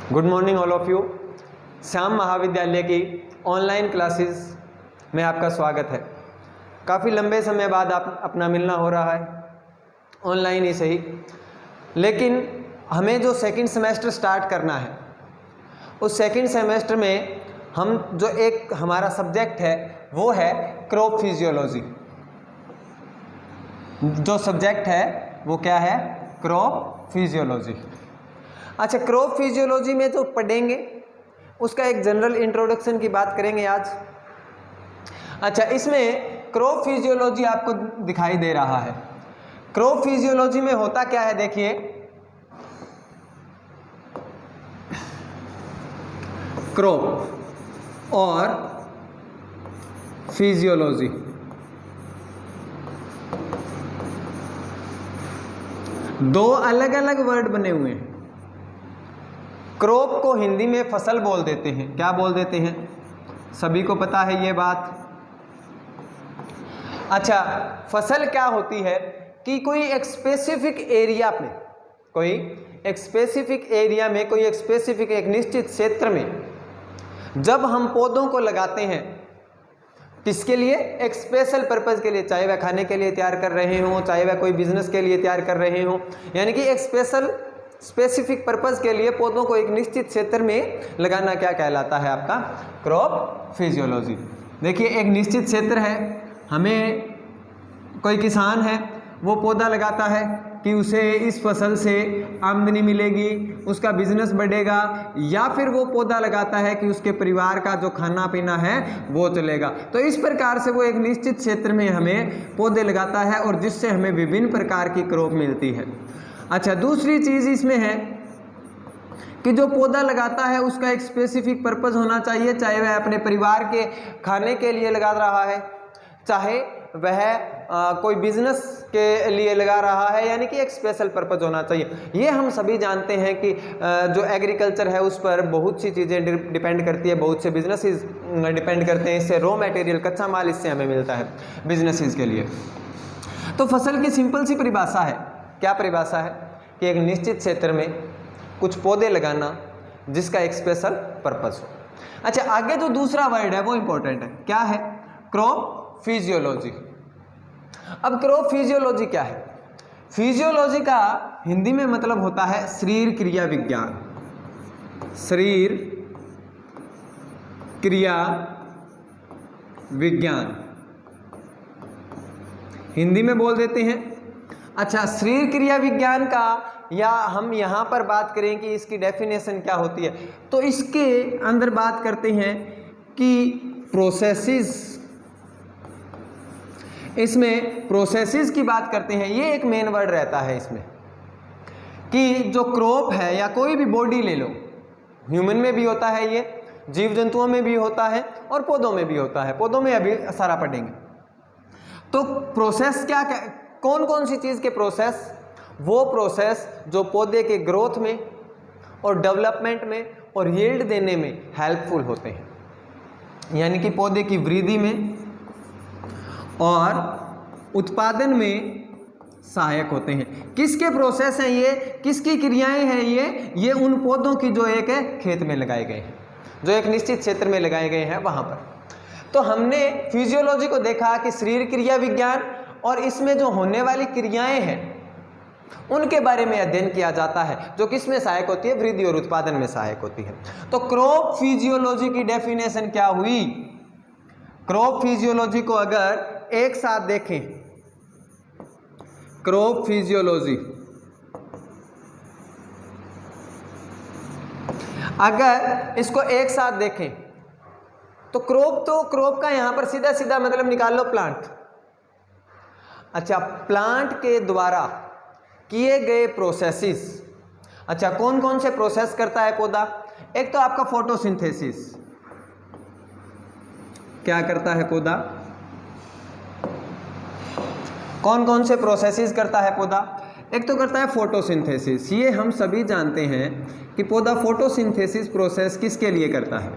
Good morning all of you. Shyam महाविद्यालय की online classes में आपका स्वागत है। काफ़ी लंबे समय बाद आप अपना मिलना हो रहा है, ऑनलाइन ही सही, लेकिन हमें जो सेकंड सेमेस्टर स्टार्ट करना है उस सेकंड सेमेस्टर में हम जो एक हमारा सब्जेक्ट है वो है क्रॉप फिजियोलॉजी। जो सब्जेक्ट है वो क्या है? Crop physiology. अच्छा, क्रॉप फिजियोलॉजी में जो पढ़ेंगे उसका एक जनरल इंट्रोडक्शन की बात करेंगे आज। अच्छा, इसमें क्रॉप फिजियोलॉजी आपको दिखाई दे रहा है। क्रॉप फिजियोलॉजी में होता क्या है, देखिए, क्रॉप और फिजियोलॉजी दो अलग अलग वर्ड बने हुए हैं। क्रॉप को हिंदी में फसल बोल देते हैं। क्या बोल देते हैं? सभी को पता है ये बात। अच्छा, फसल क्या होती है कि कोई एक स्पेसिफिक एरिया में, कोई एक स्पेसिफिक एरिया में, कोई एक स्पेसिफिक एक निश्चित क्षेत्र में जब हम पौधों को लगाते हैं, किसके लिए? एक स्पेशल पर्पज के लिए, चाहे वह खाने के लिए तैयार कर रहे हों, चाहे वह कोई बिजनेस के लिए तैयार कर रहे हों, यानी कि एक स्पेसिफिक पर्पज के लिए पौधों को एक निश्चित क्षेत्र में लगाना क्या कहलाता है? आपका क्रॉप फिजियोलॉजी। देखिए, एक निश्चित क्षेत्र है, हमें कोई किसान है, वो पौधा लगाता है कि उसे इस फसल से आमदनी मिलेगी, उसका बिजनेस बढ़ेगा, या फिर वो पौधा लगाता है कि उसके परिवार का जो खाना पीना है वो चलेगा। तो इस प्रकार से वो एक निश्चित क्षेत्र में हमें पौधे लगाता है और जिससे हमें विभिन्न प्रकार की क्रॉप मिलती है। अच्छा, दूसरी चीज़ इसमें है कि जो पौधा लगाता है उसका एक स्पेसिफिक पर्पस होना चाहिए, चाहे वह अपने परिवार के खाने के लिए लगा रहा है, चाहे वह कोई बिजनेस के लिए लगा रहा है, यानी कि एक स्पेशल पर्पस होना चाहिए। ये हम सभी जानते हैं कि जो एग्रीकल्चर है उस पर बहुत सी चीज़ें डिपेंड करती है, बहुत से बिजनेसेस डिपेंड करते हैं। इससे रॉ मटेरियल, कच्चा माल इससे हमें मिलता है बिजनेसेस के लिए। तो फसल की सिंपल सी परिभाषा है, क्या परिभाषा है? कि एक निश्चित क्षेत्र में कुछ पौधे लगाना जिसका एक स्पेशल पर्पस हो। अच्छा, आगे जो दूसरा वर्ड है वो इंपॉर्टेंट है। क्या है? Crop physiology. अब क्रॉप फिजियोलॉजी क्या है? फिजियोलॉजी का हिंदी में मतलब होता है शरीर क्रिया विज्ञान। शरीर क्रिया विज्ञान हिंदी में बोल देते हैं। अच्छा, शरीर क्रिया विज्ञान का, या हम यहाँ पर बात करें कि इसकी डेफिनेशन क्या होती है, तो इसके अंदर बात करते हैं कि प्रोसेसेस, इसमें प्रोसेसेस की बात करते हैं। ये एक मेन वर्ड रहता है इसमें कि जो क्रॉप है या कोई भी बॉडी ले लो, ह्यूमन में भी होता है, ये जीव जंतुओं में भी होता है और पौधों में भी होता है। पौधों में अभी सारा पढ़ेंगे। तो प्रोसेस क्या, कौन कौन सी चीज़ के प्रोसेस? वो प्रोसेस जो पौधे के ग्रोथ में और डेवलपमेंट में और यील्ड देने में हेल्पफुल होते हैं, यानी कि पौधे की वृद्धि में और उत्पादन में सहायक होते हैं। किसके प्रोसेस हैं ये? किसकी क्रियाएं हैं ये उन पौधों की जो एक खेत में लगाए गए हैं, जो एक निश्चित क्षेत्र में लगाए गए हैं वहाँ पर। तो हमने फिजियोलॉजी को देखा कि शरीर क्रिया विज्ञान, और इसमें जो होने वाली क्रियाएं हैं उनके बारे में अध्ययन किया जाता है, जो किसमें सहायक होती है? वृद्धि और उत्पादन में सहायक होती है। तो क्रॉप फिजियोलॉजी की डेफिनेशन क्या हुई? क्रॉप फिजियोलॉजी को अगर एक साथ देखें, क्रॉप फिजियोलॉजी अगर इसको एक साथ देखें तो क्रॉप का यहां पर सीधा सीधा मतलब निकाल लो, प्लांट। अच्छा, प्लांट के द्वारा किए गए प्रोसेसेस। अच्छा, कौन कौन से प्रोसेस करता है पौधा? एक तो आपका फोटोसिंथेसिस। क्या करता है पौधा? कौन कौन से प्रोसेसेस करता है पौधा? एक तो करता है फोटोसिंथेसिस। ये हम सभी जानते हैं कि पौधा फोटोसिंथेसिस प्रोसेस किसके लिए करता है?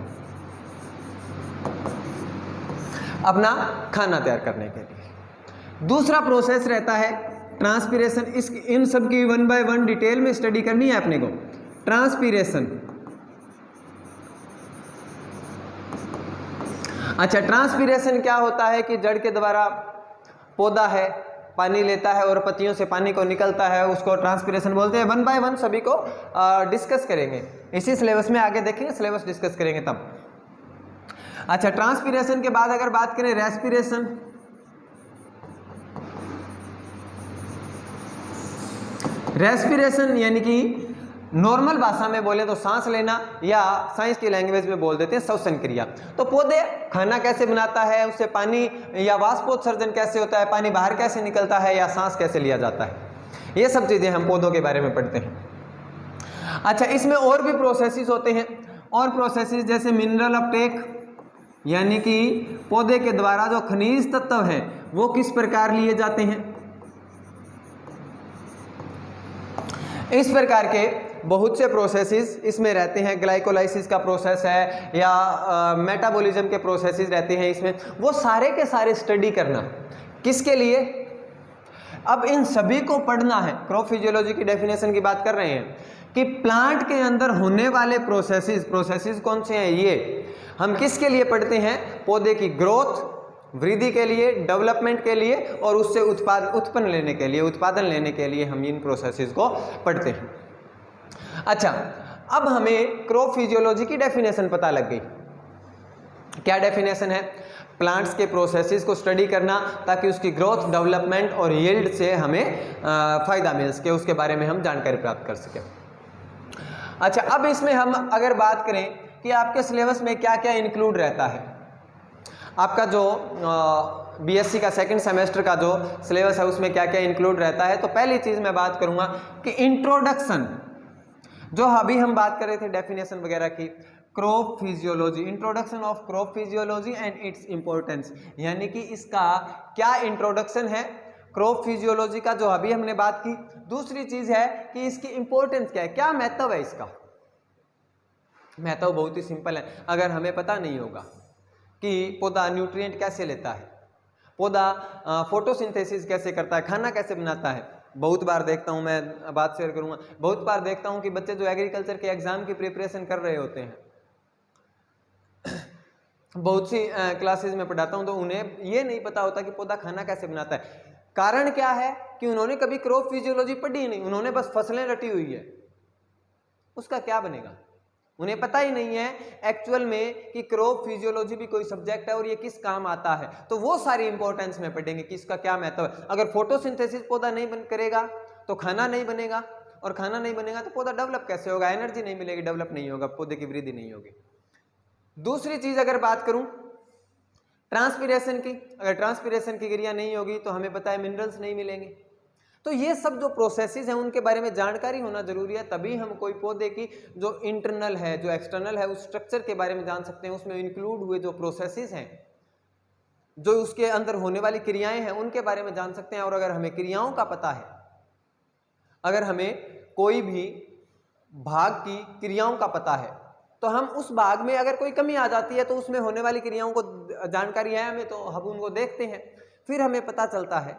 अपना खाना तैयार करने के लिए। दूसरा प्रोसेस रहता है ट्रांसपीरेशन। इन सब की 1 बाय 1 डिटेल में स्टडी करनी है अपने को। ट्रांसपीरेशन, अच्छा, ट्रांसपीरेशन क्या होता है कि जड़ के द्वारा पौधा है पानी लेता है और पत्तियों से पानी को निकलता है, उसको ट्रांसपीरेशन बोलते हैं। वन बाय वन सभी को डिस्कस करेंगे, इसी सिलेबस में आगे देखेंगे, सिलेबस डिस्कस करेंगे तब। अच्छा, ट्रांसपीरेशन के बाद अगर बात करें रेस्पिरेशन, रेस्पिरेशन यानी कि नॉर्मल भाषा में बोले तो सांस लेना, या साइंस की लैंग्वेज में बोल देते हैं श्वसन क्रिया। तो पौधे खाना कैसे बनाता है, उससे पानी या वाष्पोत्सर्जन कैसे होता है, पानी बाहर कैसे निकलता है, या सांस कैसे लिया जाता है, ये सब चीजें हम पौधों के बारे में पढ़ते हैं। अच्छा, इसमें और भी प्रोसेसेस होते हैं, और प्रोसेसेस जैसे मिनरल अपटेक, यानी कि पौधे के द्वारा जो खनिज तत्व है वो किस प्रकार लिए जाते हैं। इस प्रकार के बहुत से प्रोसेसेस इसमें रहते हैं, ग्लाइकोलाइसिस का प्रोसेस है या मेटाबॉलिज्म के प्रोसेसेस रहते हैं इसमें, वो सारे के सारे स्टडी करना किसके लिए, अब इन सभी को पढ़ना है। क्रॉप फिजियोलॉजी की डेफिनेशन की बात कर रहे हैं कि प्लांट के अंदर होने वाले प्रोसेसेस कौन से हैं, ये हम किसके लिए पढ़ते हैं, पौधे की ग्रोथ, वृद्धि के लिए, डेवलपमेंट के लिए, और उससे उत्पादन लेने के लिए हम इन प्रोसेसेस को पढ़ते हैं। अच्छा, अब हमें क्रॉप फिजियोलॉजी की डेफिनेशन पता लग गई। क्या डेफिनेशन है, प्लांट्स के प्रोसेसेस को स्टडी करना ताकि उसकी ग्रोथ, डेवलपमेंट और यील्ड से हमें फायदा मिल सके, उसके बारे में हम जानकारी प्राप्त कर सकें। अच्छा, अब इसमें हम अगर बात करें कि आपके सिलेबस में क्या क्या इंक्लूड रहता है, आपका जो बीएससी का सेकंड सेमेस्टर का जो सिलेबस है उसमें क्या क्या इंक्लूड रहता है, तो पहली चीज़ मैं बात करूंगा कि इंट्रोडक्शन, जो अभी हम बात कर रहे थे डेफिनेशन वगैरह की, crop physiology, introduction of crop physiology and its importance, यानी कि इसका क्या इंट्रोडक्शन है क्रॉप फिजियोलॉजी का, जो अभी हमने बात की। दूसरी चीज़ है कि इसकी इंपॉर्टेंस क्या है, क्या महत्व है इसका। महत्व बहुत ही सिंपल है, अगर हमें पता नहीं होगा कि पौधा न्यूट्रिएंट कैसे लेता है, पौधा फोटोसिंथेसिस कैसे करता है, खाना कैसे बनाता है। बहुत बार देखता हूँ, मैं बात शेयर करूँगा, बहुत बार देखता हूँ कि बच्चे जो एग्रीकल्चर के एग्जाम की प्रिपरेशन कर रहे होते हैं, बहुत सी क्लासेज में पढ़ाता हूँ, तो उन्हें ये नहीं पता होता कि पौधा खाना कैसे बनाता है। कारण क्या है कि उन्होंने कभी क्रॉप फिजियोलॉजी पढ़ी नहीं, उन्होंने बस फसलें रटी हुई है, उसका क्या बनेगा, उन्हें पता ही नहीं है एक्चुअल में कि क्रॉप फिजियोलॉजी भी कोई सब्जेक्ट है और ये किस काम आता है। तो वो सारी इंपॉर्टेंस में पढ़ेंगे कि इसका क्या महत्व है। अगर फोटोसिंथेसिस पौधा नहीं करेगा तो खाना नहीं बनेगा, और खाना नहीं बनेगा तो पौधा डेवलप कैसे होगा, एनर्जी नहीं मिलेगी, डेवलप नहीं होगा, पौधे की वृद्धि नहीं होगी। दूसरी चीज अगर बात करूं ट्रांसपीरेशन की, अगर ट्रांसपीरेशन की क्रिया नहीं होगी तो हमें पता है मिनरल्स नहीं मिलेंगे। तो ये सब जो प्रोसेसेस हैं उनके बारे में जानकारी होना जरूरी है, तभी हम कोई पौधे की जो इंटरनल है, जो एक्सटर्नल है, उस स्ट्रक्चर के बारे में जान सकते हैं, उसमें इंक्लूड हुए जो प्रोसेसेस हैं, जो उसके अंदर होने वाली क्रियाएं हैं, उनके बारे में जान सकते हैं। और अगर हमें क्रियाओं का पता है, अगर हमें कोई भी भाग की क्रियाओं का पता है, तो हम उस भाग में अगर कोई कमी आ जाती है तो उसमें होने वाली क्रियाओं को जानकारी है हमें, तो हम उनको देखते हैं, फिर हमें पता चलता है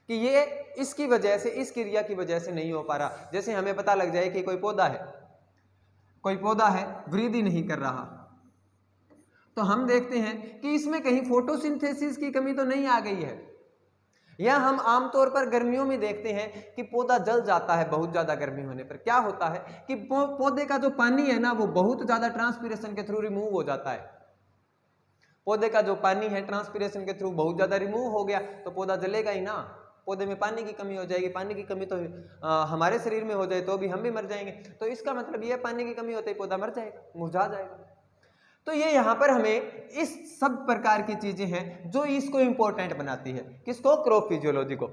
कि ये इसकी वजह से, इस क्रिया की वजह से नहीं हो पा रहा। जैसे हमें पता लग जाए कि कोई पौधा है वृद्धि नहीं कर रहा, तो हम देखते हैं कि इसमें कहीं फोटोसिंथेसिस की कमी तो नहीं आ गई है। या हम आमतौर पर गर्मियों में देखते हैं कि पौधा जल जाता है, बहुत ज्यादा गर्मी होने पर क्या होता है कि पौधे का जो पानी है ना, वो बहुत ज्यादा ट्रांसपीरेशन के थ्रू रिमूव हो जाता है। पौधे का जो पानी है ट्रांसपीरेशन के थ्रू बहुत ज्यादा रिमूव हो गया, तो पौधा जलेगा ही ना, पौधे में पानी की कमी हो जाएगी। पानी की कमी तो हमारे शरीर में हो जाए तो भी हम भी मर जाएंगे, तो इसका मतलब ये पानी की कमी होते ही पौधा मर जाएगा, मुरझा जाएगा। तो ये यहाँ पर हमें इस सब प्रकार की चीजें हैं जो इसको इंपॉर्टेंट बनाती है, किसको, क्रॉप फिजियोलॉजी को।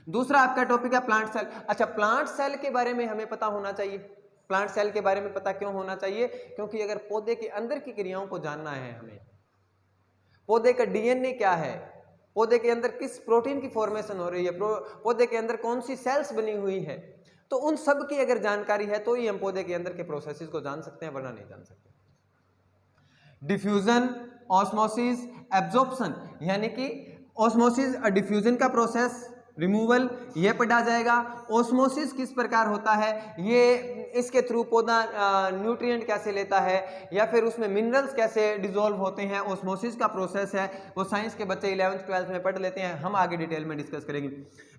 दूसरा आपका टॉपिक है प्लांट सेल। अच्छा, प्लांट सेल के बारे में हमें पता होना चाहिए। प्लांट सेल के बारे में पता क्यों होना चाहिए, क्योंकि अगर पौधे के अंदर की क्रियाओं को जानना है हमें, पौधे का डीएनए क्या है, पौधे के अंदर किस प्रोटीन की फॉर्मेशन हो रही है, पौधे के अंदर कौन सी सेल्स बनी हुई है, तो उन सब की अगर जानकारी है तो ही हम पौधे के अंदर के प्रोसेसेस को जान सकते हैं, वरना नहीं जान सकते। डिफ्यूजन, ऑस्मोसिस, एब्जॉर्प्शन, यानी कि ऑस्मोसिस डिफ्यूजन का प्रोसेस, रिमूवल ये पढ़ा जाएगा। ओस्मोसिस किस प्रकार होता है, ये इसके थ्रू पौधा न्यूट्रिएंट कैसे लेता है या फिर उसमें मिनरल्स कैसे डिसॉल्व होते हैं, ओस्मोसिस का प्रोसेस है, वो साइंस के बच्चे 11th 12th में पढ़ लेते हैं, हम आगे डिटेल में डिस्कस करेंगे।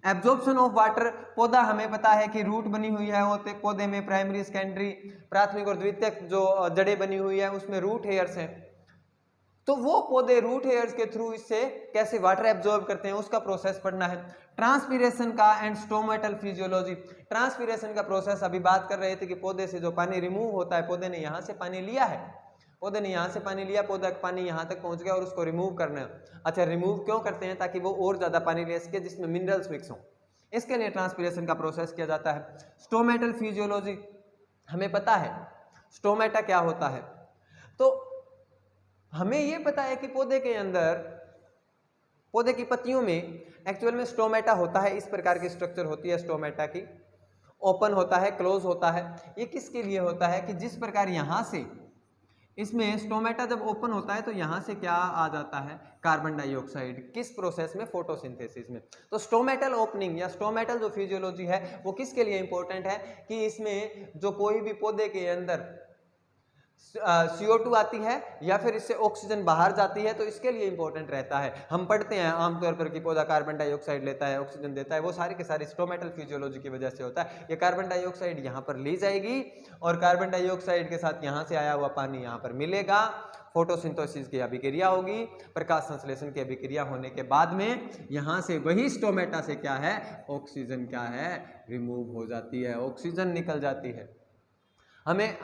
एब्जॉर्प्शन ऑफ वाटर, पौधा हमें पता है कि रूट बनी हुई है होते पौधे में, प्राइमरी सेकेंडरी प्राथमिक और द्वितीयक जो जड़ें बनी हुई है उसमें रूट हेयर्स हैं, तो वो पौधे रूट हेयर्स के थ्रू इससे कैसे वाटर एब्जॉर्ब करते हैं उसका प्रोसेस पढ़ना है। ट्रांसपीरेशन का एंड स्टोमेटल फिजियोलॉजी, ट्रांसपीरेशन का प्रोसेस अभी बात कर रहे थे कि पौधे से जो पानी रिमूव होता है, पौधे ने यहाँ से पानी लिया है, पौधे ने यहाँ से पानी लिया, पौधा पानी यहाँ तक पहुँच गया और उसको रिमूव करना है। अच्छा, रिमूव क्यों करते हैं, ताकि वो और ज़्यादा पानी ले सके जिसमें मिनरल्स मिक्स हों, इसके लिए ट्रांसपीरेशन का प्रोसेस किया जाता है। स्टोमेटल फिजियोलॉजी, हमें पता है स्टोमेटा क्या होता है, तो हमें ये पता है कि पौधे के अंदर, पौधे की पत्तियों में एक्चुअल में स्टोमेटा होता है, इस प्रकार की स्ट्रक्चर होती है स्टोमेटा की, ओपन होता है, क्लोज होता है। ये किसके लिए होता है कि जिस प्रकार यहाँ से इसमें स्टोमेटा जब ओपन होता है तो यहाँ से क्या आ जाता है, कार्बन डाइऑक्साइड, किस प्रोसेस में, फोटोसिंथेसिस में। तो स्टोमेटल ओपनिंग या स्टोमेटल जो फिजियोलॉजी है वो किसके लिए इंपॉर्टेंट है कि इसमें जो कोई भी पौधे के अंदर CO2 आती है या फिर इससे ऑक्सीजन बाहर जाती है तो इसके लिए इंपॉर्टेंट रहता है। हम पढ़ते हैं आमतौर पर कि पौधा कार्बन डाइऑक्साइड लेता है, ऑक्सीजन देता है, वो सारी के सारी स्टोमेटल फिजियोलॉजी की वजह से होता है। ये कार्बन डाइऑक्साइड यहाँ पर ली जाएगी और कार्बन डाइऑक्साइड के साथ यहाँ से आया हुआ पानी यहाँ पर मिलेगा, फोटोसिंथेसिस की अभिक्रिया होगी, प्रकाश संश्लेषण की अभिक्रिया होने के बाद में यहाँ से वही स्टोमेटा से क्या है, ऑक्सीजन क्या है, रिमूव हो जाती है, ऑक्सीजन निकल जाती है। हमें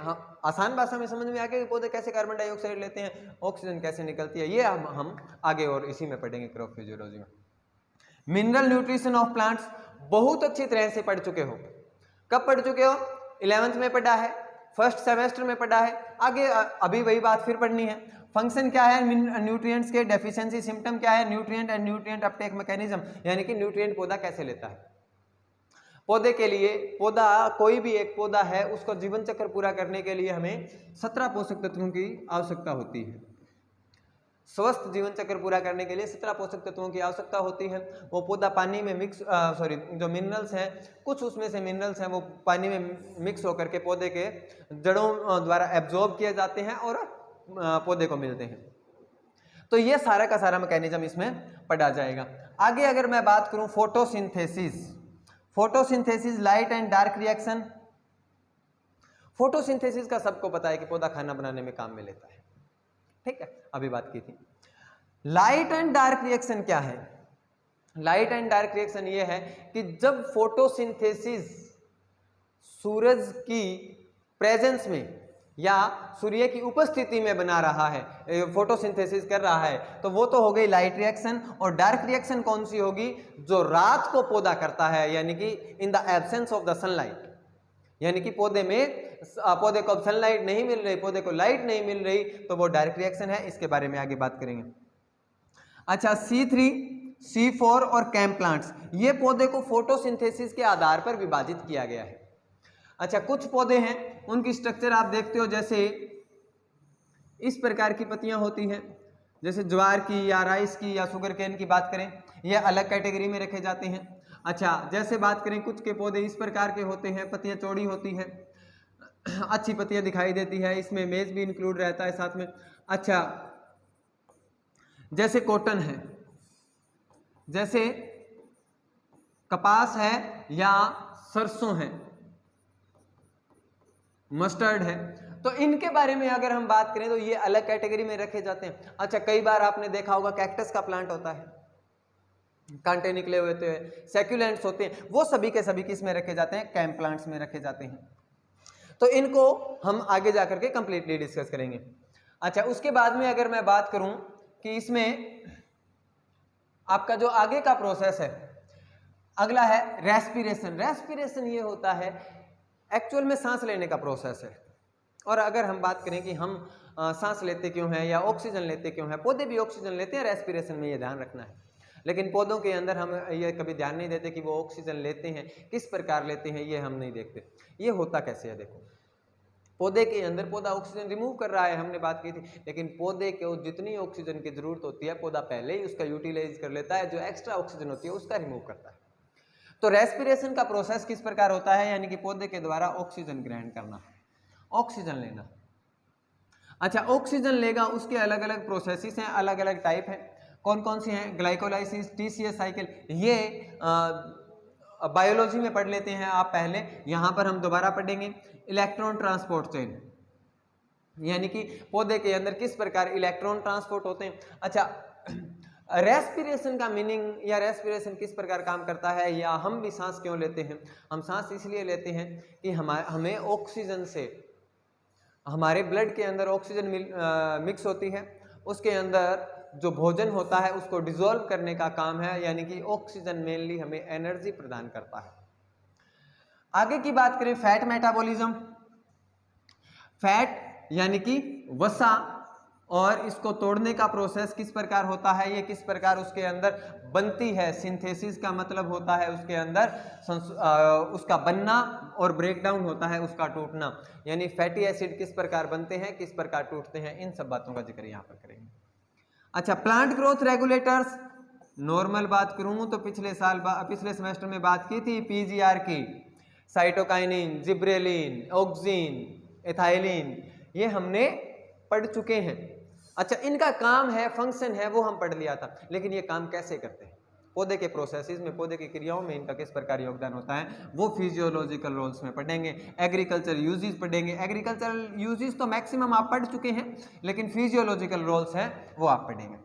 आसान भाषा में समझ में आ गया कि पौधे कैसे कार्बन डाइऑक्साइड लेते हैं, ऑक्सीजन कैसे निकलती है, ये हम आगे और इसी में पढ़ेंगे क्रॉप फिजियोलॉजी में। मिनरल न्यूट्रिशन ऑफ प्लांट्स बहुत अच्छी तरह से पढ़ चुके हो। कब पढ़ चुके हो, 11th में पढ़ा है, फर्स्ट सेमेस्टर में पढ़ा है, आगे अभी वही बात फिर पढ़नी है। फंक्शन क्या है न्यूट्रिएंट्स के, डेफिशिएंसी सिम्टम क्या है, nutrient and nutrient Uptake mechanism, यानी कि न्यूट्रिएंट पौधा कैसे लेता है। पौधे के लिए, पौधा कोई भी एक पौधा है उसको जीवन चक्र पूरा करने के लिए हमें 17 पोषक तत्वों की आवश्यकता होती है। स्वस्थ जीवन चक्र पूरा करने के लिए 17 पोषक तत्वों की आवश्यकता होती है। वो पौधा पानी में मिक्स जो मिनरल्स हैं, कुछ उसमें से मिनरल्स हैं वो पानी में मिक्स होकर के पौधे के जड़ों द्वारा एब्जॉर्ब किए जाते हैं और पौधे को मिलते हैं। तो ये सारा का सारा मैकेनिज्म इसमें पढ़ा जाएगा। आगे अगर मैं बात करूं photosynthesis, photosynthesis light and dark reaction. Photosynthesis का सबको पता है कि पौधा खाना बनाने में काम में लेता है, ठीक है, अभी बात की थी। लाइट एंड डार्क रिएक्शन क्या है, लाइट एंड डार्क रिएक्शन ये है कि जब फोटोसिंथेसिस सूरज की प्रेजेंस में या सूर्य की उपस्थिति में बना रहा है, फोटोसिंथेसिस कर रहा है, तो वो तो हो गई लाइट रिएक्शन। और डार्क रिएक्शन कौन सी होगी, जो रात को पौधा करता है, यानी कि in the absence of the sunlight, यानी कि पौधे को अब सनलाइट नहीं मिल रही, पौधे को लाइट नहीं मिल रही, तो वो डार्क रिएक्शन है। इसके बारे में आगे बात करेंगे। अच्छा, C3, C4 और कैम प्लांट्स, ये पौधे को फोटोसिंथेसिस के आधार पर विभाजित किया गया है। अच्छा, कुछ पौधे हैं उनकी स्ट्रक्चर आप देखते हो, जैसे इस प्रकार की पत्तियां होती हैं, जैसे ज्वार की या राइस की या शुगर केन की बात करें, ये अलग कैटेगरी में रखे जाते हैं। अच्छा, जैसे बात करें कुछ के पौधे इस प्रकार के होते हैं, पत्तियां चौड़ी होती हैं, अच्छी पत्तियां दिखाई देती है, इसमें मेज भी इंक्लूड रहता है साथ में। अच्छा, जैसे कॉटन है, जैसे कपास है या सरसों है, मस्टर्ड है, तो इनके बारे में अगर हम बात करें तो ये अलग कैटेगरी में रखे जाते हैं। अच्छा, कई बार आपने देखा होगा कैक्टस का प्लांट होता है, कांटे निकले हुए होते हैं, सैक्युलेंट्स होते हैं, वो सभी के सभी किस में रखे जाते हैं, कैम प्लांट्स में रखे जाते हैं। तो इनको हम आगे जाकर के कंप्लीटली डिस्कस करेंगे। अच्छा, उसके बाद में अगर मैं बात करूं कि इसमें आपका जो आगे का प्रोसेस है, अगला है रेस्पिरेशन। रेस्पिरेशन ये होता है एक्चुअल में सांस लेने का प्रोसेस है। और अगर हम बात करें कि हम सांस लेते क्यों हैं या ऑक्सीजन लेते क्यों हैं, पौधे भी ऑक्सीजन लेते हैं, रेस्पिरेशन में ये ध्यान रखना है। लेकिन पौधों के अंदर हम ये कभी ध्यान नहीं देते कि वो ऑक्सीजन लेते हैं, किस प्रकार लेते हैं, ये हम नहीं देखते। ये होता कैसे है, देखो, पौधे के अंदर पौधा ऑक्सीजन रिमूव कर रहा है, हमने बात की थी, लेकिन पौधे को जितनी ऑक्सीजन की जरूरत होती है पौधा पहले ही उसका यूटिलाइज कर लेता है, जो एक्स्ट्रा ऑक्सीजन होती है उसका रिमूव करता है। तो रेस्पिरेशन का प्रोसेस किस प्रकार होता है, यानी कि पौधे के द्वारा ऑक्सीजन ग्रहण करना, ऑक्सीजन लेना। अच्छा, ऑक्सीजन लेगा, उसके अलग अलग प्रोसेसेस हैं, अलग अलग टाइप हैं। कौन कौन सी हैं? ग्लाइकोलाइसिस, टीसीएस साइकिल, ये बायोलॉजी में पढ़ लेते हैं आप पहले, यहाँ पर हम दोबारा पढ़ेंगे। इलेक्ट्रॉन ट्रांसपोर्ट चेन, यानी कि पौधे के अंदर किस प्रकार इलेक्ट्रॉन ट्रांसपोर्ट होते हैं। अच्छा, रेस्पिरेशन का मीनिंग या रेस्पिरेशन किस प्रकार काम करता है, या हम भी सांस क्यों लेते हैं? हम सांस इसलिए लेते हैं कि हमें ऑक्सीजन से, हमारे ब्लड के अंदर ऑक्सीजन मिक्स होती है, उसके अंदर जो भोजन होता है उसको डिसॉल्व करने का काम है, यानी कि ऑक्सीजन मेनली हमें एनर्जी प्रदान करता है। आगे की बात करें, फैट मेटाबॉलिज्म। फैट यानी कि वसा, और इसको तोड़ने का प्रोसेस किस प्रकार होता है, ये किस प्रकार उसके अंदर बनती है। सिंथेसिस का मतलब होता है उसके अंदर उसका बनना, और ब्रेकडाउन होता है उसका टूटना, यानी फैटी एसिड किस प्रकार बनते हैं, किस प्रकार टूटते हैं, इन सब बातों का जिक्र यहाँ पर करेंगे। अच्छा, प्लांट ग्रोथ रेगुलेटर्स, नॉर्मल बात करूँ तो पिछले सेमेस्टर में बात की थी पीजीआर की, साइटोकाइनिन, जिब्रेलिन, ऑक्सिन, एथाइलिन, ये हमने पढ़ चुके हैं। अच्छा, इनका काम है, फंक्शन है, वो हम पढ़ लिया था, लेकिन ये काम कैसे करते हैं, पौधे के प्रोसेसेस में, पौधे की क्रियाओं में इनका किस प्रकार योगदान होता है, वो फिजियोलॉजिकल रोल्स में पढ़ेंगे। एग्रीकल्चर यूजेस पढ़ेंगे। एग्रीकल्चरल यूजेस तो मैक्सिमम आप पढ़ चुके हैं, लेकिन फिजियोलॉजिकल रोल्स हैं वो आप पढ़ेंगे।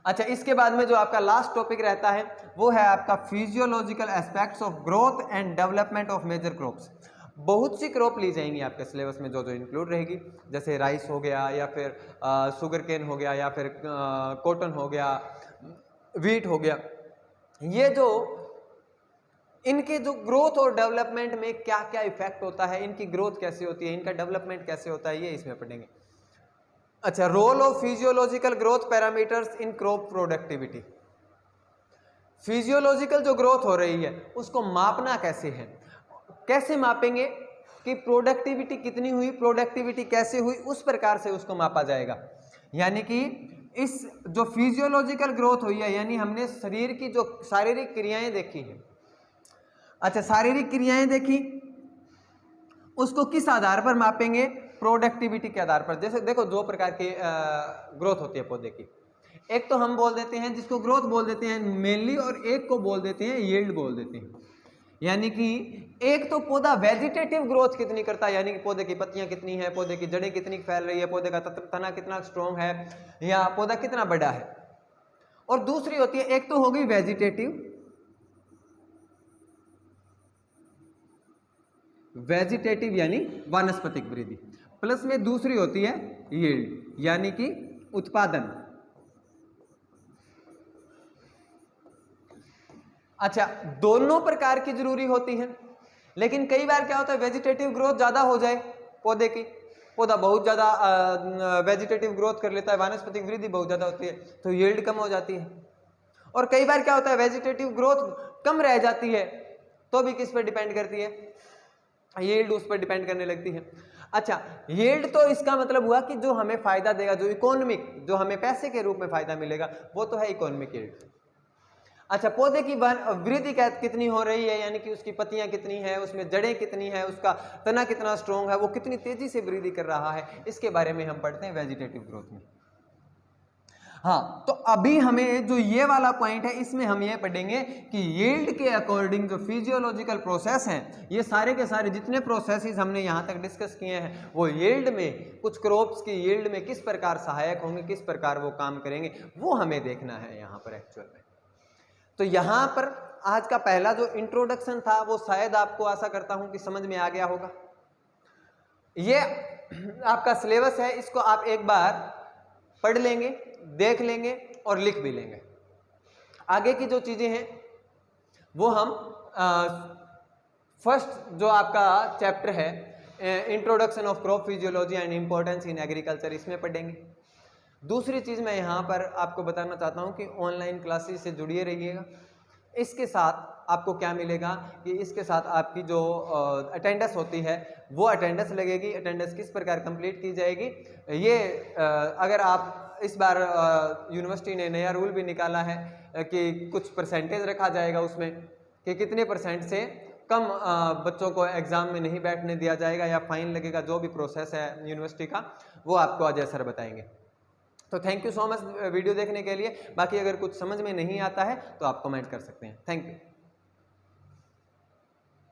अच्छा, इसके बाद में जो आपका लास्ट टॉपिक रहता है वो है आपका physiological aspects of growth and development of major crops. बहुत सी क्रॉप ली जाएंगी आपके सिलेबस में, जो जो इंक्लूड रहेगी, जैसे राइस हो गया, या फिर शुगर केन हो गया, या फिर कॉटन हो गया, वीट हो गया। ये जो इनके जो ग्रोथ और डेवलपमेंट में क्या क्या इफेक्ट होता है, इनकी ग्रोथ कैसे होती है, इनका डेवलपमेंट कैसे होता है, ये इसमें पढ़ेंगे। अच्छा, role of physiological growth parameters in crop productivity. Physiological जो ग्रोथ हो रही है उसको मापना कैसे है, कैसे मापेंगे कि प्रोडक्टिविटी कितनी हुई, प्रोडक्टिविटी कैसे हुई, उस प्रकार से उसको मापा जाएगा। यानी कि इस जो फिजियोलॉजिकल ग्रोथ हुई है, यानी हमने शरीर की जो शारीरिक क्रियाएं देखी हैं। अच्छा, शारीरिक क्रियाएं देखी, उसको किस आधार पर मापेंगे, प्रोडक्टिविटी के आधार पर। जैसे देखो, दो प्रकार की ग्रोथ होती है पौधे की। एक तो हम बोल देते हैं, जिसको ग्रोथ बोल देते हैं मेनली, और एक को बोल देते हैं यील्ड बोल देते हैं। यानी कि एक तो पौधा वेजिटेटिव ग्रोथ कितनी करता है, यानी कि पौधे की पत्तियां कितनी है, पौधे की जड़ें कितनी फैल रही है, पौधे का तना कितना स्ट्रॉन्ग है, या पौधा कितना बड़ा है। और दूसरी होती है, एक तो होगी वेजिटेटिव यानी वानस्पतिक वृद्धि, प्लस में दूसरी होती है यील्ड, यानी कि उत्पादन। अच्छा, दोनों प्रकार की जरूरी होती है, लेकिन कई बार क्या होता है, वेजिटेटिव ग्रोथ ज्यादा हो जाए पौधे की, पौधा बहुत ज्यादा वेजिटेटिव ग्रोथ कर लेता है, वानस्पतिक वृद्धि बहुत ज्यादा होती है, तो यील्ड कम हो जाती है। और कई बार क्या होता है, वेजिटेटिव ग्रोथ कम रह जाती है, तो भी किस पर डिपेंड करती है, यील्ड उस पर डिपेंड करने लगती है। अच्छा, यील्ड तो इसका मतलब हुआ कि जो हमें फायदा देगा, जो इकोनॉमिक, जो हमें पैसे के रूप में फायदा मिलेगा, वो तो है इकोनॉमिक यील्ड। अच्छा, पौधे की वृद्धि कितनी हो रही है, यानी कि उसकी पत्तियां कितनी है, उसमें जड़ें कितनी है, उसका तना कितना स्ट्रॉन्ग है, वो कितनी तेजी से वृद्धि कर रहा है, इसके बारे में हम पढ़ते हैं वेजिटेटिव ग्रोथ में। हाँ, तो अभी हमें जो ये वाला पॉइंट है, इसमें हम ये पढ़ेंगे कि यील्ड के अकॉर्डिंग जो फिजियोलॉजिकल प्रोसेस हैं, ये सारे के सारे जितने प्रोसेसेस हमने यहाँ तक डिस्कस किए हैं, वो यील्ड में, कुछ क्रॉप्स की यील्ड में किस प्रकार सहायक होंगे, किस प्रकार वो काम करेंगे, वो हमें देखना है यहाँ पर एक्चुअल में। तो यहाँ पर आज का पहला जो इंट्रोडक्शन था, वो शायद आपको आशा करता हूँ कि समझ में आ गया होगा। ये आपका सिलेबस है, इसको आप एक बार पढ़ लेंगे, देख लेंगे और लिख भी लेंगे। आगे की जो चीजें हैं वो हम फर्स्ट जो आपका चैप्टर है, introduction of crop physiology and importance in agriculture, इसमें पढ़ेंगे। दूसरी चीज मैं यहाँ पर आपको बताना चाहता हूँ कि ऑनलाइन क्लासेस से जुड़िए रहिएगा। इसके साथ आपको क्या मिलेगा कि इसके साथ आपकी जो अटेंडेंस होती है वो अटेंडेंस लगेगी। अटेंडेंस किस प्रकार कंप्लीट की जाएगी, ये अगर आप इस बार यूनिवर्सिटी ने नया रूल भी निकाला है कि कुछ परसेंटेज रखा जाएगा उसमें, कि कितने % से कम बच्चों को एग्जाम में नहीं बैठने दिया जाएगा या फाइन लगेगा, जो भी प्रोसेस है यूनिवर्सिटी का वो आपको अजय सर बताएंगे। तो thank you so much video देखने के लिए। बाकी अगर कुछ समझ में नहीं आता है तो आप कमेंट कर सकते हैं। Thank you.